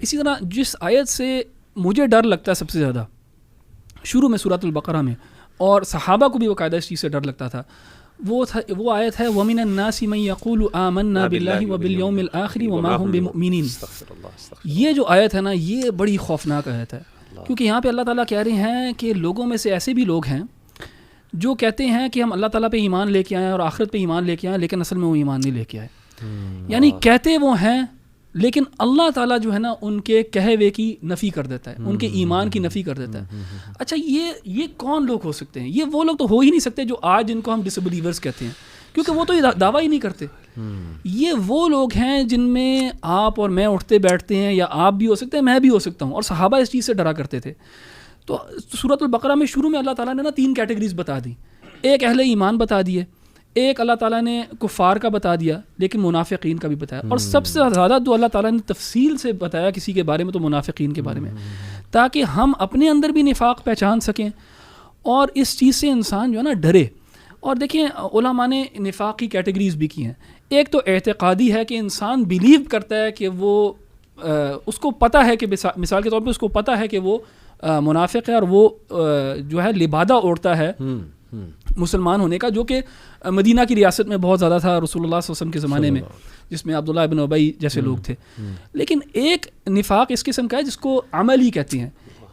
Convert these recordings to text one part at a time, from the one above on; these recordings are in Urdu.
اسی طرح جس آیت سے مجھے ڈر لگتا ہے سب سے زیادہ شروع میں سورۃ البقرہ میں، اور صحابہ کو بھی باقاعدہ اس چیز سے ڈر لگتا تھا، وہ آیت ہے وَمِنَ النَّاسِ مَن يَقُولُ آمَنَّا بِاللَّهِ وَبِالْيَوْمِ الْآخِرِ وَمَا هُم بِمُؤْمِنِينَ۔ یہ جو آیت ہے نا، یہ بڑی خوفناک آیت ہے، کیونکہ یہاں پہ اللہ تعالیٰ کہہ رہے ہیں کہ لوگوں میں سے ایسے بھی لوگ ہیں جو کہتے ہیں کہ ہم اللہ تعالیٰ پہ ایمان لے کے آئے اور آخرت پہ ایمان لے کے آئے، لیکن اصل میں وہ ایمان نہیں لے کے آئے۔ یعنی کہتے وہ ہیں لیکن اللہ تعالیٰ جو ہے نا ان کے کہے ہوئے کی نفی کر دیتا ہے، ان کے ایمان کی نفی کر دیتا ہے۔ اچھا یہ کون لوگ ہو سکتے ہیں؟ یہ وہ لوگ تو ہو ہی نہیں سکتے جو آج جن کو ہم ڈس بلیورس کہتے ہیں، کیونکہ وہ تو یہ دعویٰ ہی نہیں کرتے۔ یہ وہ لوگ ہیں جن میں آپ اور میں اٹھتے بیٹھتے ہیں، یا آپ بھی ہو سکتے ہیں، میں بھی ہو سکتا ہوں، اور صحابہ اس چیز سے ڈرا کرتے تھے۔ تو سورۃ البقرہ میں شروع میں اللہ تعالیٰ نے نا 3 کیٹیگریز بتا دی، ایک اہل ایمان بتا دیے، ایک اللہ تعالیٰ نے کفار کا بتا دیا، لیکن منافقین کا بھی بتایا، اور سب سے زیادہ تو اللہ تعالیٰ نے تفصیل سے بتایا کسی کے بارے میں تو منافقین کے بارے میں، تاکہ ہم اپنے اندر بھی نفاق پہچان سکیں اور اس چیز سے انسان جو ہے نا ڈرے۔ اور دیکھیں علماء نے نفاق کی کیٹیگریز بھی کی ہیں۔ ایک تو اعتقادی ہے کہ انسان بلیو کرتا ہے کہ وہ اس کو پتہ ہے کہ مثال کے طور پہ اس کو پتہ ہے کہ وہ منافق ہے، اور وہ جو ہے لبادہ اوڑھتا ہے مسلمان ہونے کا، جو کہ مدینہ کی ریاست میں بہت زیادہ تھا رسول اللہ صلی اللہ علیہ وسلم کے زمانے میں، جس میں عبداللہ ابن ابی جیسے لوگ تھے۔ لیکن ایک نفاق اس قسم کا ہے جس کو عمل ہی کہتے ہیں،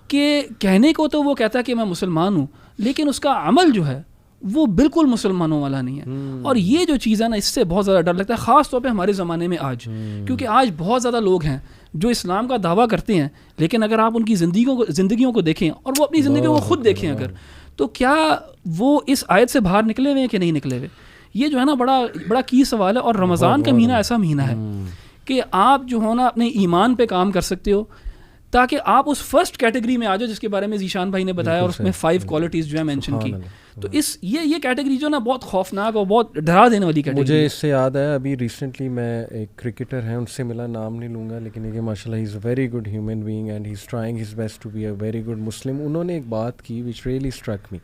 کہ کہنے کو تو وہ کہتا ہے کہ میں مسلمان ہوں، لیکن اس کا عمل جو ہے وہ بالکل مسلمانوں والا نہیں ہے۔ اور یہ جو چیز ہے نا، اس سے بہت زیادہ ڈر لگتا ہے، خاص طور پہ ہمارے زمانے میں آج، کیونکہ آج بہت زیادہ لوگ ہیں جو اسلام کا دعویٰ کرتے ہیں، لیکن اگر آپ ان کی زندگیوں کو دیکھیں اور وہ اپنی زندگیوں کو خود دیکھیں اگر، تو کیا وہ اس آیت سے باہر نکلے ہوئے ہیں کہ نہیں نکلے ہوئے؟ یہ جو ہے نا بڑا کی سوال ہے۔ اور رمضان کا مہینہ ایسا مہینہ ہے کہ آپ جو ہو نا اپنے ایمان پہ کام کر سکتے ہو، تاکہ آپ اس فرسٹ کیٹیگری میں آ جاؤ جس کے بارے میں ذیشان بھائی نے بتایا، اور اس میں 5 کوالٹیز جو ہے مینشن کی۔ تو یہ کیٹیگری جو نا بہت خوفناک اور بہت ڈرا دینے والی کیٹیگری۔ مجھے اس سے یاد ہے، ابھی ریسنٹلی میں ایک کرکٹر ہیں ان سے ملا، نام نہیں لوں گا، لیکن یہ ماشاء اللہ ہی is a very good human being and he is trying his best to be a very good Muslim. انہوں نے ایک بات کی وچ ریئلی اسٹرک می۔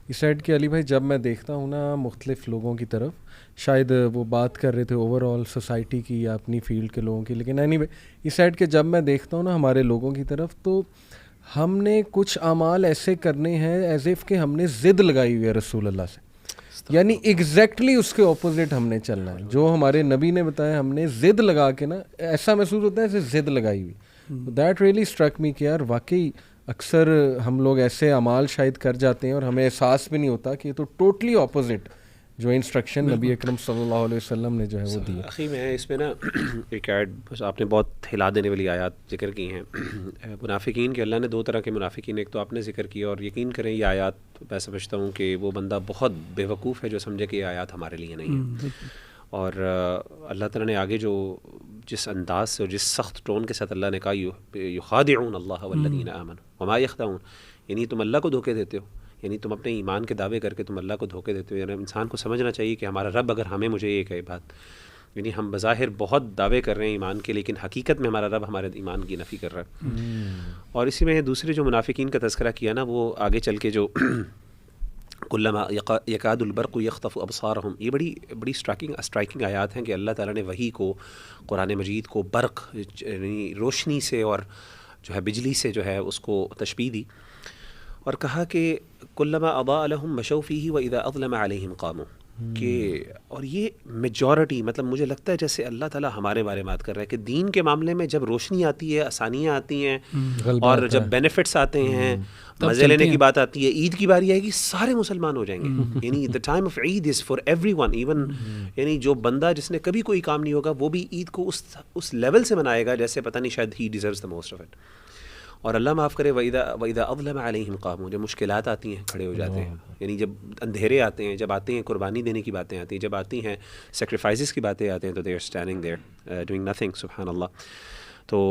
اس سائڈ کہ علی بھائی جب میں دیکھتا ہوں نا مختلف لوگوں کی طرف، شاید وہ بات کر رہے تھے اوور آل سوسائٹی کی یا اپنی فیلڈ کے لوگوں کی، لیکن اینی وے اس سائڈ کہ جب میں دیکھتا ہوں نا ہمارے لوگوں کی طرف، تو ہم نے کچھ اعمال ایسے کرنے ہیں ایز ایف کہ ہم نے ضد لگائی ہوئی ہے رسول اللہ سے، یعنی ایگزیکٹلی اس کے اپوزٹ ہم نے چلنا ہے جو ہمارے نبی نے بتایا۔ ہم نے ضد لگا کے نا، ایسا محسوس ہوتا ہے جیسے ضد لگائی ہوئی۔ دیٹ ریئلی اسٹرک می کہ یار واقعی اکثر ہم لوگ ایسے اعمال شاید کر جاتے ہیں اور ہمیں احساس بھی نہیں ہوتا کہ یہ تو ٹوٹلی اپوزٹ جو انسٹرکشن نبی اکرم صلی اللہ علیہ وسلم نے جو ہے وہ دی۔ اخی میں اس میں نا ایک ایڈ، آپ نے بہت ہلا دینے والی آیات ذکر کی ہیں منافقین کے۔ اللہ نے 2 طرح کے منافقین، ایک تو آپ نے ذکر کیا، اور یقین کریں یہ آیات میں سمجھتا ہوں کہ وہ بندہ بہت بے وقوف ہے جو سمجھے کہ یہ آیات ہمارے لیے نہیں ہیں۔ اور اللہ تعالیٰ نے آگے جو جس انداز سے اور جس سخت ٹون کے ساتھ اللہ نے کہا یخادعون اللہ والذین آمنوا وما یخدعون، یعنی تم اللہ کو دھوکے دیتے ہو، یعنی تم اپنے ایمان کے دعوے کر کے تم اللہ کو دھوکے دیتے ہو۔ یعنی انسان کو سمجھنا چاہیے کہ ہمارا رب اگر مجھے یہ کہے بات، یعنی ہم بظاہر بہت دعوے کر رہے ہیں ایمان کے، لیکن حقیقت میں ہمارا رب ہمارے ایمان کی نفی کر رہا ہے۔ اور اسی میں دوسرے جو منافقین کا تذکرہ کیا نا، وہ آگے چل کے جو کلما یکاد البرق یخطف ابصارہم، یہ بڑی اسٹرائکنگ آیات ہیں کہ اللہ تعالیٰ نے وحی کو، قرآن مجید کو برق یعنی روشنی سے اور جو ہے بجلی سے جو ہے اس کو تشبیہ دی، اور کہا کہ کلما اضاء لهم مشوا فیہ واذا اظلم علیہم قاموا، کہ اور یہ میجورٹی، مطلب مجھے لگتا ہے جیسے اللہ تعالیٰ ہمارے بارے میں بات کر رہا ہے کہ دین کے معاملے میں جب روشنی آتی ہے، آسانیاں آتی ہیں، اور جب بینیفٹس آتے ہیں، مزے لینے کی بات آتی ہے، عید کی باری آئے گی سارے مسلمان ہو جائیں گے۔ یعنی the time of Eid is for everyone، even یعنی جو بندہ جس نے کبھی کوئی کام نہیں ہوگا وہ بھی عید کو اس لیول سے منائے گا جیسے پتہ نہیں شاید he deserves the most of it۔ اور اللہ معاف کرے وَإِذَا أَظْلَمَ عَلَيْهِمْ قَامُوا، جب مشکلات آتی ہیں کھڑے ہو جاتے ہیں، یعنی جب اندھیرے آتے ہیں، جب آتے ہیں قربانی دینے کی باتیں آتی ہیں، جب آتی ہیں سیکریفائسز کی باتیں آتے ہیں، تو they are standing there doing nothing، سبحان اللہ۔ تو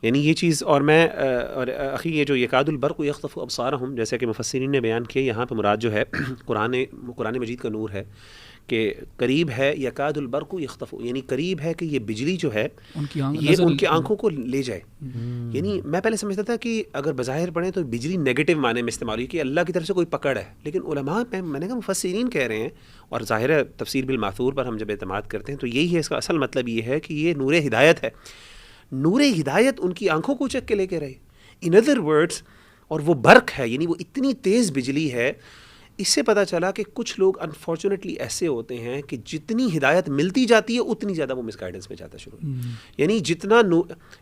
یعنی یہ چیز، اور میں اور اخی یہ جو یکاد البرق یخطف ابصارہم جیسے کہ مفسرین نے بیان کیا، یہاں پہ مراد جو ہے قرآن مجید کا نور ہے، کہ قریب ہے یکاد البرق یخطف، یعنی قریب ہے کہ یہ بجلی جو ہے یہ ان کی آنکھوں کو لے جائے۔ یعنی میں پہلے سمجھتا تھا کہ اگر بظاہر پڑھیں تو بجلی نیگیٹو معنی میں استعمال ہوئی کہ اللہ کی طرف سے کوئی پکڑ ہے، لیکن علماء میں نے کہا مفسرین کہہ رہے ہیں، اور ظاہر ہے تفسیر بالماثور پر ہم جب اعتماد کرتے ہیں تو یہی ہے، اس کا اصل مطلب یہ ہے کہ یہ نور ہدایت ہے، نور ہدایت ان کی آنکھوں کو چک کے لے کے رہے. ان ادر ورڈس، اور وہ برق ہے، یعنی وہ اتنی تیز بجلی ہے. اس سے پتہ چلا کہ کچھ لوگ انفارچونیٹلی ایسے ہوتے ہیں کہ جتنی ہدایت ملتی جاتی ہے اتنی زیادہ وہ مس گائیڈنس میں جاتا شروع. یعنی جتنا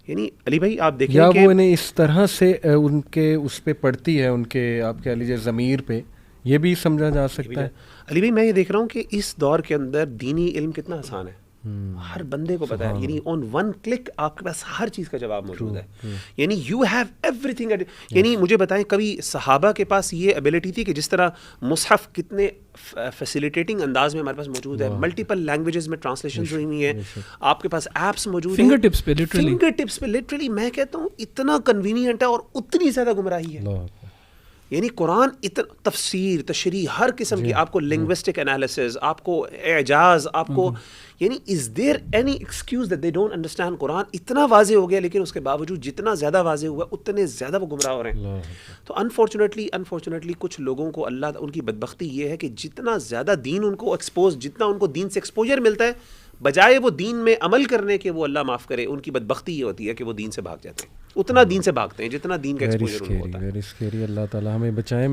یعنی علی بھائی آپ دیکھیں یا کہ وہ انہیں اس طرح سے ان کے اس پہ پڑتی ہے، ان کے آپ کہہ لیجیے ضمیر پہ، یہ بھی سمجھا جا سکتا ہے. علی بھائی میں یہ دیکھ رہا ہوں کہ اس دور کے اندر دینی علم کتنا آسان ہے، ہر بندے کو پتا ہے. یعنی آن ون کلک آپ کے پاس ہر چیز کا جواب موجود ہے. یعنی یو ہیو ایوری تھنگ. یعنی مجھے بتائیں کبھی صحابہ کے پاس یہ ایبلٹی تھی کہ جس طرح مصحف کتنے فیسیلیٹیٹنگ انداز میں ہمارے پاس موجود ہے، ملٹیپل لینگویجز میں ٹرانسلیشنز ہوئی ہوئی ہیں، آپ کے پاس ایپس موجود ہیں فنگر ٹپس پہ، لٹرلی میں کہتا ہوں اتنا کنوینئنٹ ہے اور اتنی زیادہ گمراہی ہے. یعنی قرآن اتنا تفسیر، تشریح، ہر قسم کی، آپ کو لنگوسٹک انالیسز، آپ کو اعجاز، آپ کو، یعنی is there any excuse that they don't understand. Quran اتنا واضح ہو گیا لیکن اس کے باوجود جتنا زیادہ واضح ہوا اتنے زیادہ وہ گمراہ ہو رہے ہیں. تو انفارچونیٹلی کچھ لوگوں کو اللہ، ان کی بدبختی یہ ہے کہ جتنا زیادہ دین ان کو جتنا ان کو دین سے ایکسپوجر ملتا ہے، بجائے وہ دین میں عمل کرنے کے، وہ اللہ معاف کرے، ان کی بدبختی یہ ہوتی ہے کہ وہ دین سے بھاگ جاتے ہیں. اتنا دین سے بھاگتے ہیں جتنا دین کا ایکسپوجر ان کو ہوتا ہے. Very scary. اللہ تعالیٰ ہمیں بچائے.